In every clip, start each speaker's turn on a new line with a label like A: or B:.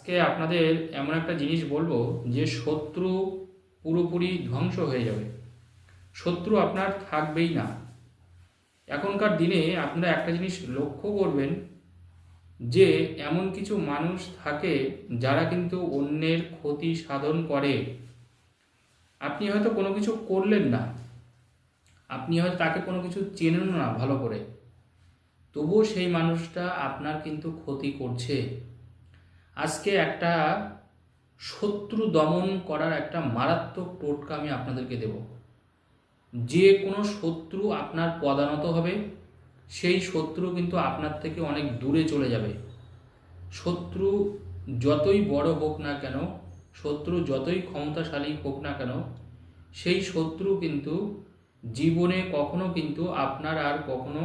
A: আজকে আপনাদের এমন একটা জিনিস বলবো যে শত্রু পুরোপুরি ধ্বংস হয়ে যাবে। শত্রু আপনার থাকবেই না। এখনকার দিনে আপনারা একটা জিনিস লক্ষ্য করবেন যে এমন কিছু মানুষ থাকে যারা কিন্তু অন্যের ক্ষতি সাধন করে। আপনি হয়তো কোনো কিছু করলেন না, আপনি হয়তো তাকে কোনো কিছু চেনেন না ভালো করে, তবুও সেই মানুষটা আপনার কিন্তু ক্ষতি করছে। আজকে একটা শত্রু দমন করার একটা মারাত্মক টোটকা আমি আপনাদেরকে দেব। যে কোনো শত্রু আপনার পদানত হবে, সেই শত্রু কিন্তু আপনার থেকে অনেক দূরে চলে যাবে। শত্রু যতই বড় হোক না কেন, শত্রু যতই ক্ষমতাশালী হোক না কেন, সেই শত্রু কিন্তু জীবনে কখনো কিন্তু আপনার আর কখনো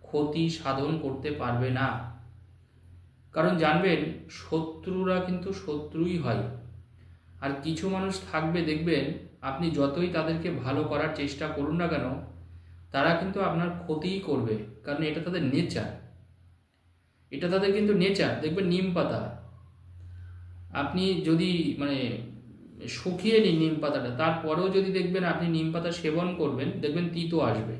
A: ক্ষতি সাধন করতে পারবে না। কারণ জানবেন, শত্রুরা কিন্তু শত্রুই হয়। আর কিছু মানুষ থাকবে, দেখবেন আপনি যতই তাদেরকে ভালো করার চেষ্টা করুন না কেন, তারা কিন্তু আপনার ক্ষতিই করবে। কারণ এটা তাদের নেচার, এটা তাদের কিন্তু নেচার। দেখবেন নিম পাতা, আপনি যদি মানে শুকিয়ে নিন নিম পাতাটা, তারপরেও যদি দেখবেন আপনি নিম পাতা সেবন করবেন, দেখবেন তিতো আসবে।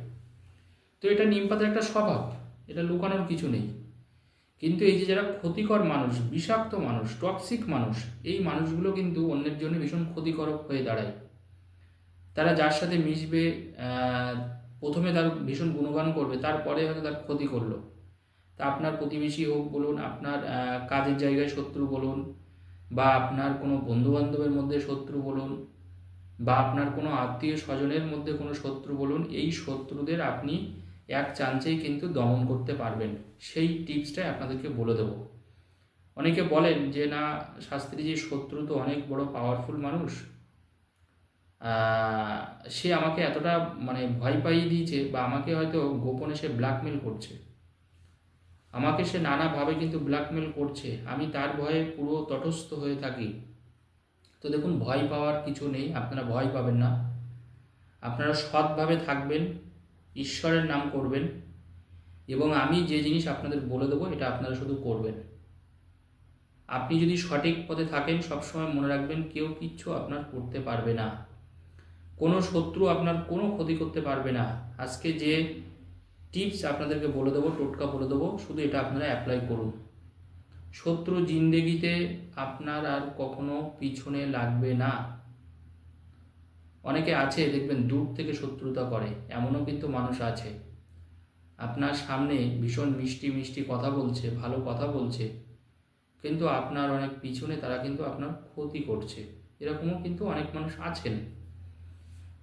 A: তো এটা নিম পাতার একটা স্বভাব, এটা লুকানোর কিছু নেই। কিন্তু এই যে যারা ক্ষতিকর মানুষ, বিষাক্ত মানুষ, টক্সিক মানুষ, এই মানুষগুলো কিন্তু অন্যের জন্য ভীষণ ক্ষতিকারক হয়ে দাঁড়ায়। তারা যার সাথে মিশবে, প্রথমে তার ভীষণ গুণগান করবে, তারপরে হয়তো তার ক্ষতি করলো। তা আপনার প্রতিবেশী হোক বলুন, আপনার কাজের জায়গায় শত্রু বলুন, বা আপনার কোনো বন্ধুবান্ধবের মধ্যে শত্রু বলুন, বা আপনার কোনো আত্মীয় স্বজনের মধ্যে কোনো শত্রু বলুন, এই শত্রুদের আপনি এক চান্সেই কিন্তু দমন করতে পারবেন। সেই টিপসটাই আপনাদেরকে বলে দেবো। অনেকে বলেন যে না শাস্ত্রীজি, শত্রু তো অনেক বড় পাওয়ারফুল মানুষ, সে আমাকে এতটা মানে ভয় পাইয়ে দিয়েছে, বা আমাকে হয়তো গোপনে সে ব্ল্যাকমেল করছে, আমাকে সে নানাভাবে কিন্তু ব্ল্যাকমেল করছে, আমি তার ভয়ে পুরো তটস্থ হয়ে থাকি। তো দেখুন, ভয় পাওয়ার কিছু নেই, আপনারা ভয় পাবেন না। আপনারা সৎভাবে থাকবেন, ঈশ্বরের নাম করবেন, এবং আমি যে জিনিস আপনাদের বলে দেবো এটা আপনারা শুধু করবেন। আপনি যদি সঠিক পথে থাকেন, সবসময় মনে রাখবেন কেউ কিচ্ছু আপনার করতে পারবে না, কোনো শত্রু আপনার কোনো ক্ষতি করতে পারবে না। আজকে যে টিপস আপনাদেরকে বলে দেবো, টোটকা বলে দেবো, শুধু এটা আপনারা অ্যাপ্লাই করুন। শত্রু জিন্দেগিতে আপনার আর কখনো পিছনে লাগবে না। অনেকে আছে দেখবেন দূর থেকে শত্রুতা করে, এমনও কিন্তু মানুষ আছে। আপনার সামনে ভীষণ মিষ্টি মিষ্টি কথা বলছে, ভালো কথা বলছে, কিন্তু আপনার অনেক পিছনে তারা কিন্তু আপনার ক্ষতি করছে। এরকমও কিন্তু অনেক মানুষ আছেন।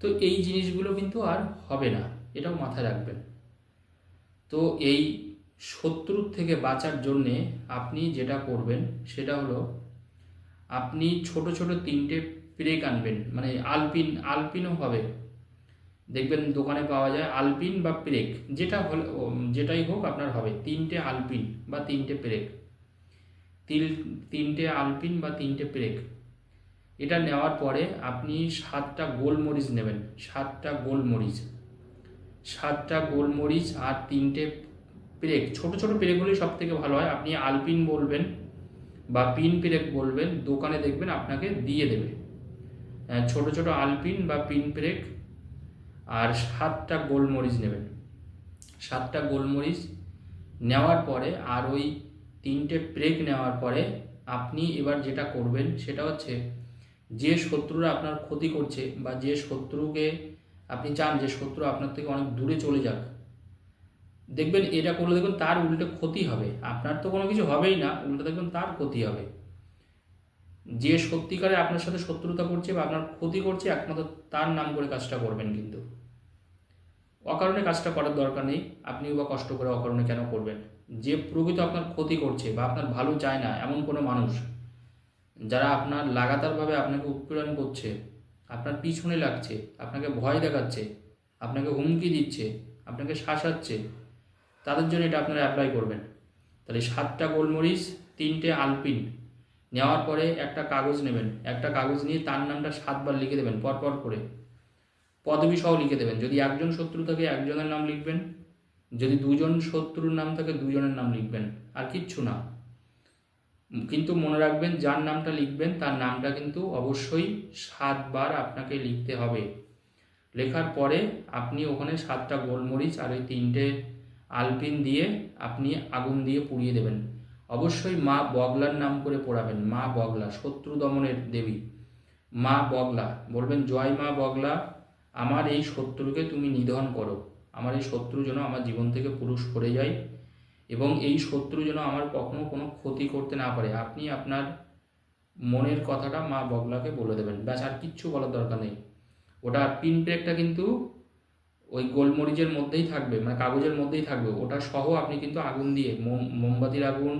A: তো এই জিনিসগুলো কিন্তু আর হবে না, এটাও মাথায় রাখবেন। তো এই শত্রুর থেকে বাঁচার জন্যে আপনি যেটা করবেন সেটা হলো, আপনি ছোট ছোট 3টে পেরেক আনবেন, মানে আলপিনও হবে, দেখবেন দোকানে পাওয়া যায় আলপিন বা পেরেক, যেটা হল যেটাই হোক আপনার হবে 3টে আলপিন বা 3টে পেরেক, 3টে আলপিন বা 3টে পেরেক। এটা নেওয়ার পরে আপনি 7টা গোলমরিচ নেবেন, 7টা গোলমরিচ, 7টা গোলমরিচ আর 3টে পেরেক। ছোট ছোট পেরেকগুলি সব থেকে ভালো হয়। আপনি আলপিন বলবেন বা পিন পেরেক বলবেন, দোকানে দেখবেন আপনাকে দিয়ে দেবে। ছোট ছোট আলপিন বা পিন পেরেক আর 7টা গোলমরিচ নেবেন। 7টা গোলমরিচ নেওয়ার পরে আর ওই 3টে পেরেক নেওয়ার পরে আপনি এবার যেটা করবেন সেটা হচ্ছে, যে শত্রুরা আপনার ক্ষতি করছে বা যে শত্রুকে আপনি চান যে শত্রু আপনার থেকে অনেক দূরে চলে যাক, দেখবেন এটা করলে দেখবেন তার উল্টে ক্ষতি হবে। আপনার তো কোনো কিছু হবেই না, উল্টে দেখবেন তার ক্ষতি হবে। যে সত্যিকারে আপনার সাথে শত্রুতা করছে বা আপনার ক্ষতি করছে, একমাত্র তার নাম করে কাজটা করবেন। কিন্তু অকারণে কাজটা করার দরকার নেই। আপনিও বা কষ্ট করে অকারণে কেন করবেন? যে প্রকৃত আপনার ক্ষতি করছে বা আপনার ভালো চায় না, এমন কোনো মানুষ যারা আপনার লাগাতারভাবে আপনাকে উৎপীড়ন করছে, আপনার পিছনে লাগছে, আপনাকে ভয় দেখাচ্ছে, আপনাকে হুমকি দিচ্ছে, আপনাকে শাসাচ্ছে, তাদের জন্য এটা আপনারা অ্যাপ্লাই করবেন। তাহলে 7টা গোলমরিচ, 3টে আলপিন নেওয়ার পরে একটা কাগজ নেবেন। একটা কাগজ নিয়ে তার নামটা 7বার লিখে দেবেন, পরপর করে পদবী সহ লিখে দেবেন। যদি একজন শত্রু থাকে একজনের নাম লিখবেন, যদি দুজন শত্রুর নাম থাকে দুজনের নাম লিখবেন, আর কিচ্ছু না। কিন্তু মনে রাখবেন, যার নামটা লিখবেন তার নামটা কিন্তু অবশ্যই 7 বার আপনাকে লিখতে হবে। লেখার পরে আপনি ওখানে 7টা গোলমরিচ আর ওই 3টে আলপিন দিয়ে আপনি আগুন দিয়ে পুড়িয়ে দেবেন। অবশ্যই মা বগলার নাম করে পোড়াবেন। মা বগলা, শত্রু দমনের দেবী মা বগলা। বলবেন, জয় মা বগলা, আমার এই শত্রুকে তুমি নিধন করো। আমার এই শত্রু যেন আমার জীবন থেকে পুরো সরে যায় এবং এই শত্রু যেন আমার কখনো কোনো ক্ষতি করতে না পারে। আপনি আপনার মনের কথাটা মা বগলাকে বলে দেবেন, ব্যাস, আর কিচ্ছু বলার দরকার নেই। ওটা পিন প্রেকটা কিন্তু ওই গোলমরিচের মধ্যেই থাকবে, মানে কাগজের মধ্যেই থাকবে। ওটা সহ আপনি কিন্তু আগুন দিয়ে, মোমবাতির আগুন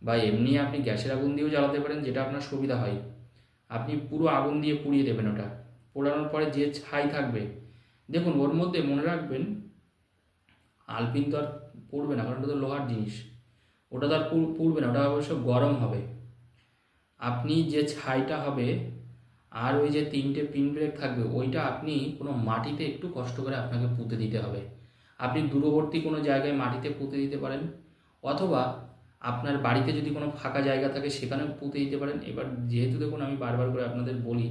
A: বা এমনি আপনি গ্যাসের আগুন দিয়েও জ্বালাতে পারেন, যেটা আপনার সুবিধা হয়। আপনি পুরো আগুন দিয়ে পুড়িয়ে দেবেন। ওটা পোড়ানোর পরে যে ছাই থাকবে, দেখুন ওর মধ্যে মনে রাখবেন, আলপিন তো আর পুড়বে না, কারণ ওটা তো লোহার জিনিস। ওটা তো আর পুড়বে না, ওটা অবশ্য গরম হবে। আপনি যে ছাইটা হবে আর ওই যে 3টে পিন ব্রেক থাকবে, ওইটা আপনি কোনো মাটিতে একটু কষ্ট করে আপনাকে পুঁতে দিতে হবে। আপনি দূরবর্তী কোনো জায়গায় মাটিতে পুঁতে দিতে পারেন, অথবা আপনার বাড়িতে যদি কোনো ফাঁকা জায়গা থাকে সেখানেও পুঁতে দিতে পারেন। এবার যেহেতু দেখুন, আমি বারবার করে আপনাদের বলি,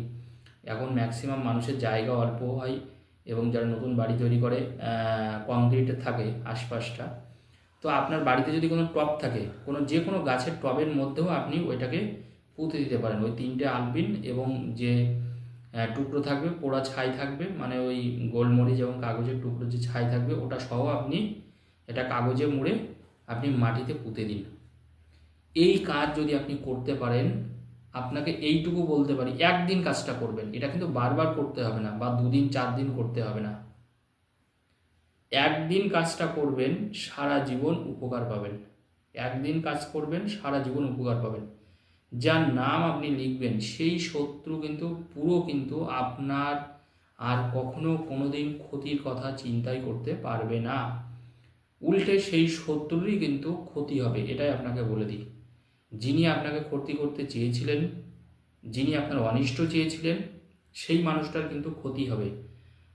A: এখন ম্যাক্সিমাম মানুষের জায়গা অল্প হয় এবং যারা নতুন বাড়ি তৈরি করে কংক্রিটের থাকে আশপাশটা, তো আপনার বাড়িতে যদি কোনো টব থাকে, যে কোনো গাছের টবের মধ্যেও আপনি ওইটাকে পুঁতে দিতে পারেন। ওই 3টে আলপিন এবং যে টুকরো থাকবে, পোড়া ছাই থাকবে, মানে ওই গোলমরিচ এবং কাগজের টুকরো যে ছাই থাকবে, ওটা সহ আপনি এটা কাগজে মুড়ে আপনি মাটিতে পুঁতে দিন। এই কাজ যদি আপনি করতে পারেন, আপনাকে এইটুকু বলতে পারি, একদিন কাজটা করবেন। এটা কিন্তু বারবার করতে হবে না, বা 2 দিন 4 দিন করতে হবে না। একদিন কাজটা করবেন, সারা জীবন উপকার পাবেন। একদিন কাজ করবেন, সারা জীবন উপকার পাবেন। যার নাম আপনি লিখবেন, সেই শত্রু কিন্তু আপনার আর কখনো কোনোদিন ক্ষতির কথা চিন্তাই করতে পারবে না। উল্টে সেই শত্রুরই কিন্তু ক্ষতি হবে, এটাই আপনাকে বলে দিই। যিনি আপনাকে ক্ষতি করতে চেয়েছিলেন, যিনি আপনার অনিষ্ট চেয়েছিলেন, সেই মানুষটার কিন্তু ক্ষতি হবে।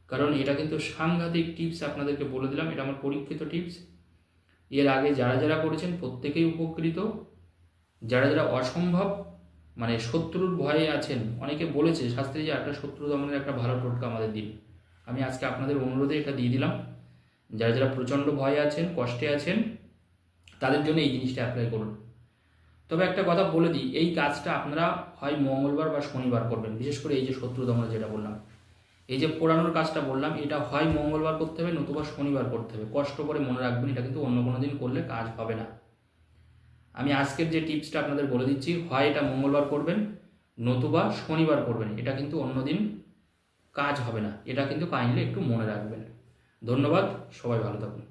A: কারণ এটা কিন্তু সাংঘাতিক টিপস আপনাদেরকে বলে দিলাম, এটা আমার পরীক্ষিত টিপস। এর আগে যারা যারা করেছেন প্রত্যেকেই উপকৃত। যারা যারা অসম্ভব, মানে শত্রুর ভয়ে আছেন, অনেকে বলেছে শাস্ত্রী যে একটা শত্রু দমনের একটা ভালো টোটকা আমাদের দিন। আমি আজকে আপনাদের অনুরোধে এটা দিয়ে দিলাম। যারা যারা প্রচণ্ড ভয়ে আছেন, কষ্টে আছেন, তাদের জন্য এই জিনিসটা অ্যাপ্লাই করুন। তবে একটা কথা বলে দিই, এই কাজটা আপনারা হয় মঙ্গলবার বা শনিবার করবেন। বিশেষ করে এই যে শত্রু দমনের যেটা বললাম, এই যে পোড়ানোর কাজটা বললাম, এটা হয় মঙ্গলবার করতে হবে, নতুবা শনিবার করতে হবে। কষ্ট করে মনে রাখবেন, এটা কিন্তু অন্য কোনো দিন করলে কাজ হবে না। আমি আজকের যে টিপসটা আপনাদের বলে দিচ্ছি, হয় এটা মঙ্গলবার করবেন, নতুবা শনিবার করবেন। এটা কিন্তু অন্যদিন কাজ হবে না। এটা কিন্তু কাইন্ডলি একটু মনে রাখবেন। ধন্যবাদ, সবাই ভালো থাকুন।